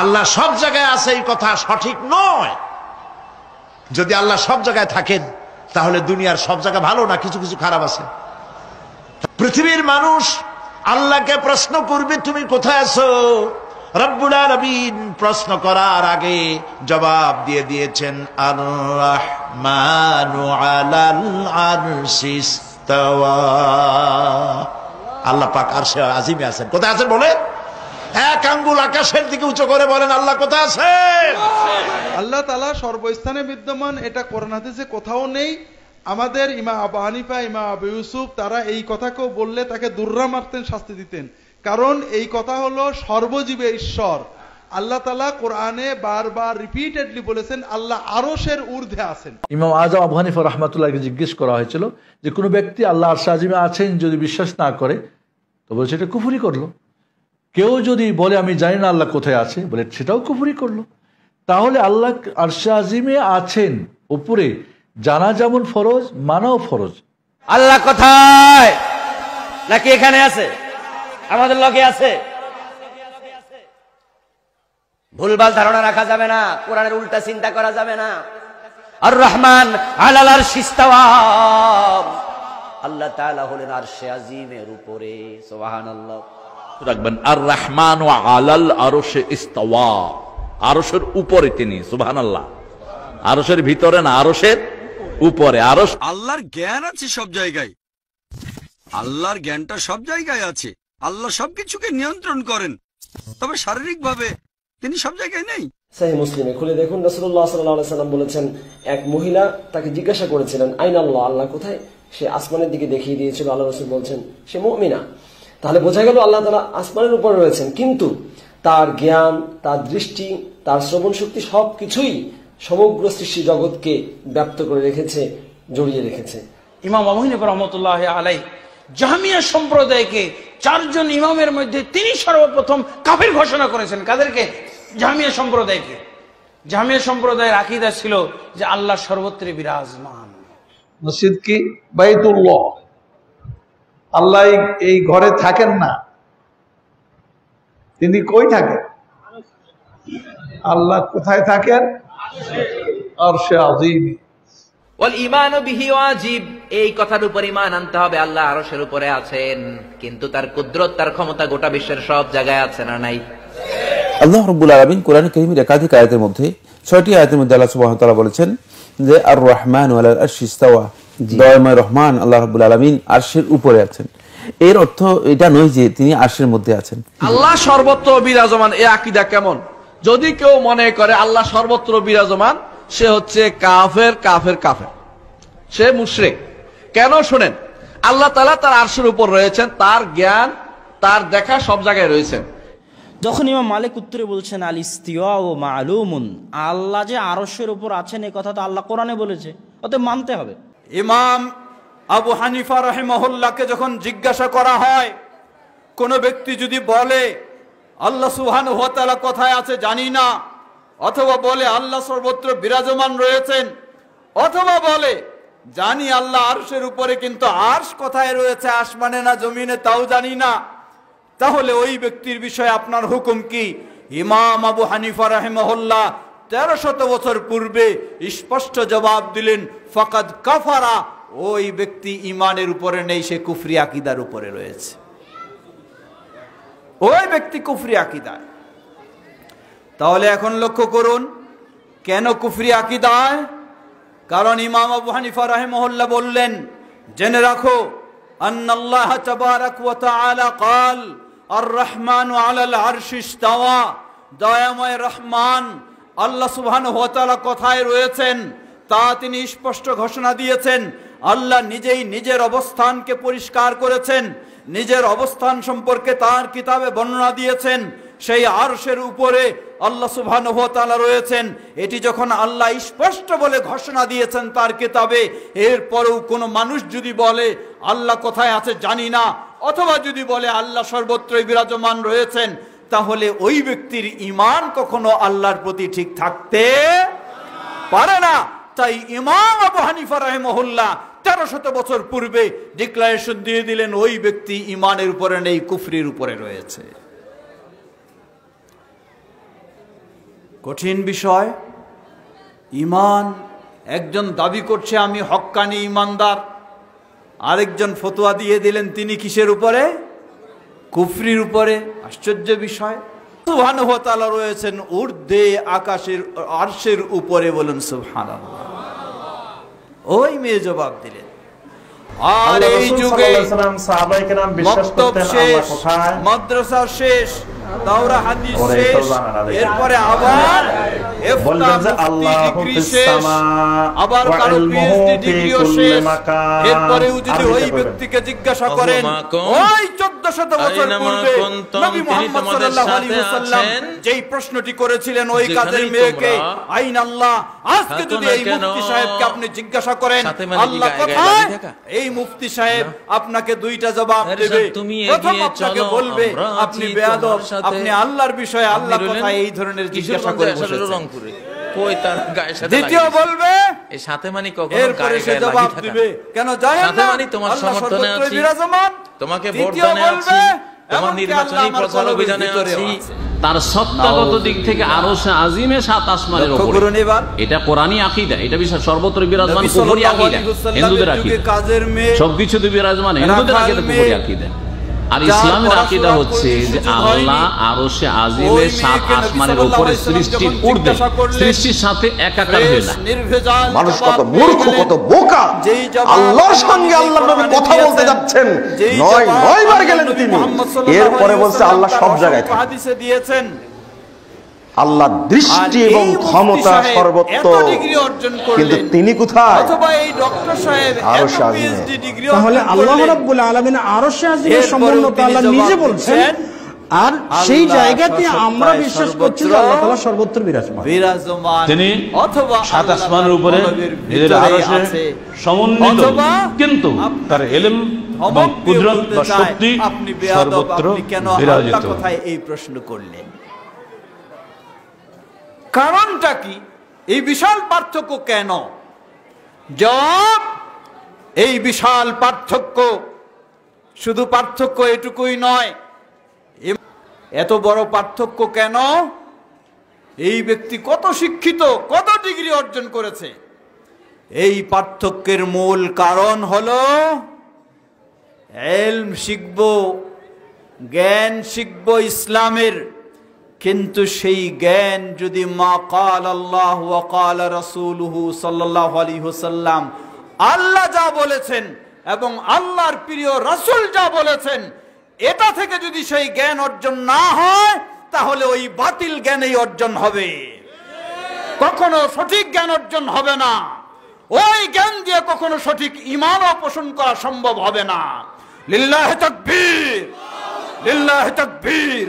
আল্লাহ সব জায়গায় আছে এই কথা সঠিক নয়। যদি আল্লাহ সব জায়গায় থাকেন তাহলে দুনিয়ার সব জায়গা ভালো না, কিছু কিছু খারাপ আছে। পৃথিবীর মানুষ আল্লাহকে প্রশ্ন করবে তুমি কোথায় আছো। রব্বুল আলামিন প্রশ্ন করার আগে জবাব দিয়ে দিয়েছেন আর রাহমানু আলাল আরশি ইস্তাওয়া। আল্লাহ পাক আরশে আজিমে আছেন। কোথায় আছেন বলে? এক আঙ্গুল আকাশের দিকে উঁচু করে বলেন আল্লাহ কোথায় আছেন? আল্লাহ তাআলা সর্বস্থানে বিদ্যমান, এটা কোরআন হাদিসে কোথাও নেই। আমাদের ইমাম আবু হানিফা, ইমাম আবু ইউসুফ তারা এই কথাকেও বললে তাকে দুর্রা মারতেন, শাস্তি দিতেন। কারণ এই কথা হলো সর্বজীবে ঈশ্বর। আল্লাহ তাআলা কোরআনে বারবার রিপিটেডলি বলেছেন আল্লাহ আরশের ঊর্ধ্বে আছেন। ইমাম আজম আবু হানিফা রাহমাতুল্লাহকে জিজ্ঞেস করা হয়েছিল যে কোনো ব্যক্তি আল্লাহ আরশে আজিমে আছেন যদি বিশ্বাস না করে তো বলছে এটা কুফরি করলো। কেউ যদি বলে আমি জানি না আল্লাহ কোথায় আছে, বলে সেটাও কুফরি করলো। তাহলে আল্লাহ আরশে আজিমে আছেন উপরে, জানা যেমন ফরজ, মানাও ফরজ। আল্লাহ কোথায় নাকি এখানে আছে, আমাদের লগে আছে? ভুলভাল ধারণা রাখা যাবে না, কোরআনের উল্টা চিন্তা করা যাবে না। আর রহমান আলাল আরশি ইস্তাওয়া, আল্লাহ তাআলা হলেন আরশে আজিমের উপরে। সুবহানাল্লাহ। রাখবেন আর রহমান আলাল আরশে ইস্তাওয়া, আরশের উপরে তিনি। সুবহানাল্লাহ। আরশের ভিতরে না, আরশের উপরে। আরশ আল্লাহর জ্ঞান আছে সব জায়গায়, আল্লাহর জ্ঞানটা সব জায়গায় আছে। আল্লাহ সবকিছুকে নিয়ন্ত্রণ করেন, তবে শারীরিক ভাবে তিনি সব জায়গায় নেই। সহিহ মুসলিমে খুলে দেখুন, রাসূলুল্লাহ সাল্লাল্লাহু আলাইহি ওয়াসাল্লাম বলেছেন, এক মহিলা তাকে জিজ্ঞাসা করেছিলেন আইন আল্লাহ, আল্লাহ কোথায়? সে আসমানের দিকে দেখিয়ে দিয়েছিল। আল্লাহ রাসূল বলছেন সে মুমিনা। তাহলে বোঝা গেল আল্লাহ তাআলা আসমানের উপরে রয়েছেন, কিন্তু তার জ্ঞান, তার দৃষ্টি, তার শ্রবণ শক্তি সবকিছুই সমগ্র সৃষ্টি জগৎকে ব্যাপ্ত করে রেখেছে, জড়িয়ে রেখেছে। ইমাম আবু হানিফা রাহমাতুল্লাহি আলাইহি জাহমিয়া সম্প্রদায়কে চারজন ইমামের মধ্যে তিনি সর্বপ্রথম কাফির ঘোষণা করেছেন। কাদেরকে? জাহমিয়া সম্প্রদায়কে। জাহমিয়া সম্প্রদায়ের আকীদা ছিল যে আল্লাহ সর্বত্রই বিরাজমান। মসজিদ কি? বাইতুল্লাহ। আল্লাহ এই ঘরে থাকেন না, তিনি কই থাকেন? আল্লাহ কোথায় থাকেন? আরশে আজিমে। ওয়াল ঈমানু বিহি ওয়াজিব, এই কথার উপর ঈমান আনতে হবে আল্লাহ আরশের উপরে আছেন, কিন্তু তার কুদরত, তার ক্ষমতা গোটা বিশ্বের সব জায়গায় আছে না নাই? আল্লাহ রাব্বুল আলামিন কোরআন কারীমের একাধিক আয়াতের মধ্যে 6টি আয়াতের মধ্যে আল্লাহ সুবহানাহু ওয়া তাআলা বলেছেন যে আর রহমান আলাল আরশি ইস্তাওয়া, দয়াময় রহমান আল্লাহ রাব্বুল আলামিন আরশের উপরে আছেন। এর অর্থ এটা নয় যে তিনি আরশের মধ্যে আছেন। আল্লাহ সর্বত্র বিরাজমান, এই আকীদা কেমন? যদি কেউ মনে করে আল্লাহ সর্বত্র বিরাজমান, সে হচ্ছে কাফের, কাফের, কাফের, সে মুশরিক। কেন? শুনেন, আল্লাহ তাআলা তার আরশের উপর রয়েছেন, তার জ্ঞান, তার দেখা সব জায়গায় রয়েছেন। যখন ইমাম মালিক উত্তরে বলছেন আল ইস্তিওয়াউ মালুমুন, আল্লাহ যে আরশের উপর আছেন এই কথা তো আল্লাহ কোরআনে বলেছে, অতএব মানতে হবে। ইমাম আবু হানিফা রাহিমাহুল্লাহকে যখন জিজ্ঞাসা করা হয়, কোন ব্যক্তি যদি বলে আল্লাহ সুবহানাহু ওয়া তাআলা কোথায় আছে জানি না, অথবা বলে আল্লাহ সর্বত্র বিরাজমান রয়েছেন, অথবা বলে জানি আল্লাহ আরশের উপরে কিন্তু আরশ কোথায় রয়েছে, আসমানে না জমিনে তাও জানি না, তাহলে ওই ব্যক্তির বিষয়ে আপনার হুকুম কি? ইমাম আবু হানিফা রাহিমাহুল্লাহ 1300 বছর পূর্বে স্পষ্ট জবাব দিলেন, ফাকাদ কাফারা, ওই ব্যক্তি ঈমানের উপরে নেই, সে কুফরি আকীদার উপরে রয়েছে। ওই ব্যক্তি কুফরি আকীদায়। তাহলে এখন লক্ষ্য করুন কেন কুফরি আকীদায়? কারণ ইমাম আবু হানিফা রাহিমাহুল্লাহ বললেন, জেনে রাখো আন্নাল্লাহ তাবারাক ওয়া তাআলা ক্বাল আর রহমানু আলাল আরশি ইস্তাওয়া, দয়াময় রহমান আল্লাহ সুবহানাহু ওয়া তাআলা কোথায় রয়েছেন তা তিনি স্পষ্ট ঘোষণা দিয়েছেন। আল্লাহ নিজেই নিজের অবস্থানকে পরিষ্কার করেছেন, নিজের অবস্থান সম্পর্কে তার কিতাবে বর্ণনা দিয়েছেন। সেই আরশের উপরে আল্লাহ সুবহানাহু ওয়া তাআলা রয়েছেন। এটি যখন আল্লাহ স্পষ্ট বলে ঘোষণা দিয়েছেন তার কিতাবে, এরপরেও কোনো মানুষ যদি বলে আল্লাহ কোথায় আছে জানি না, অথবা যদি বলে আল্লাহ সর্বত্রই বিরাজমান রয়েছেন, তাহলে ওই ব্যক্তির ঈমান কখনো আল্লাহর প্রতি ঠিক থাকতে পারে না। তাই ইমাম আবু হানিফা রাহিমাহুল্লাহ 1300 বছর পূর্বে ডিক্লারেশন দিয়ে দিলেন, ওই ব্যক্তি ঈমানের উপরে নেই, কুফরির উপরে রয়েছে। কঠিন বিষয়। ঈমান, একজন দাবি করছে আমি হক্কানি ঈমানদার, আরেকজন ফতোয়া দিয়ে দিলেন তিনি কিসের উপরে? কুফরির উপরে। আশ্চর্য বিষয়। সুবহানাহু ওয়া তাআলা রয়েছেন ঊর্ধ্বে, আকাশের আরশের উপরে, বলুন সুবহানাল্লাহ। ওই মেয়ে জবাব দিলেন। আর এই যুগে মক্তব শেষ, মাদ্রাসা শেষ, দাওরা হাদিস শেষ, এরপরে আবার ডিগ্রি শেষ, আবার কারো পিএইচডি ডিগ্রিও শেষ। এরপরে যদি ওই ব্যক্তিকে জিজ্ঞাসা করেন ওই 1400 বছর পূর্বে নবী মুহাম্মদ সাল্লাল্লাহু আলাইহি ওয়াসাল্লাম যেই প্রশ্নটি করেছিলেন ওই কাজের মেয়েকে, আইন আল্লাহ, আজকে যদি এই মুফতি সাহেবকে আপনি জিজ্ঞাসা করেন আল্লাহ কোথায়, এই মুফতি সাহেব আপনাকে দুইটা জবাব দেবে। প্রথম আপনাকে বলবে আপনি বেয়াদব, আপনি আল্লাহর বিষয়ে আল্লাহ কোথায় এই ধরনের জিজ্ঞাসা করে বসেছেন। দ্বিতীয় বলবে এই সাথে মানে কখনো এরপরে সে জবাব দিবে কেন জানেন না তোমার আল্লাহ সমর্থনে সর্বত্র আছি, বিরাজমান, তোমাকে ভোট তৃতীয় দানে আছি, বলবে তোমার নির্বাচনী প্রচার অভিযানে আছি। তার সত্তাগত দিক থেকে আরশে আজিমে 7 আসমানের উপরে। এটা কোরআনী আকীদা, এটা বিশ্বাস সর্বত্র বিরাজমান কুফরি আকীদা, হিন্দুদের আকীদা। সবকিছুতে বিরাজমান হিন্দুদের আকীদা, কুফরি আকীদা। আর ইসলামের আকীদা হচ্ছে যে আল্লাহ আরশে আজিমে 7 আসমানের উপরে, সৃষ্টির ঊর্ধ্বে, সৃষ্টির সাথে একাকার হয়ে না। মানুষ কত মূর্খ, কত বোকা! আল্লাহর সঙ্গে আল্লাহর নবী কথা বলতে যাচ্ছেন, 9 বার গেলেন তিনি, এরপরে বলছে আল্লাহ সব জায়গায় থাকে। হাদিসে দিয়েছেন আল্লাহ দৃষ্টি এবং ক্ষমতা সর্বত্র, কিন্তু তিনি কোথায়? অথবা এই ডক্টর সাহেব আরশে আজিমে। পিএইচডি ডিগ্রি, তাহলে আল্লাহ রাব্বুল আলামিন আরশে আজিমের সম্পূর্ণতা আল্লাহ নিজে বলছেন, আর সেই জায়গাতে আমরা বিশ্বাস করছি যে আল্লাহ তাআলা সর্বত্র বিরাজমান। তিনি অথবা 7 আসমানের উপরে নিজের আরশে সমন্বিত, কিন্তু তার ইলম এবং কুদরত বা শক্তি আপনি বেয়াদব, সর্বত্র আপনি কেন বিরাজিত। আল্লাহ কোথায় এই প্রশ্ন করলেন? কারণটা কি? এই বিশাল পার্থক্য কেন? জবাব, এই বিশাল পার্থক্য শুধু পার্থক্য এটুকুই নয়। এত বড় পার্থক্য কেন? এই ব্যক্তি কত শিক্ষিত, কত ডিগ্রি অর্জন করেছে। এই পার্থক্যের মূল কারণ হলো ইলম শিখব, জ্ঞান শিখব ইসলামের, কিন্তু সেই জ্ঞান যদি মা কাল আল্লাহ ওয়া কাল রাসূলুহু সাল্লাল্লাহু আলাইহি ওয়াসাল্লাম, আল্লাহ যা বলেছেন এবং আল্লাহর প্রিয় রাসূল যা বলেছেন, এটা থেকে যদি সেই জ্ঞান অর্জন না হয় তাহলে ওই বাতিল জ্ঞানই অর্জন হবে, কখনো সঠিক জ্ঞান অর্জন হবে না। ওই জ্ঞান দিয়ে কখনো সঠিক ঈমানও পোষণ করা সম্ভব হবে না। লিল্লাহি তাকবীর, লিল্লাহি তাকবীর।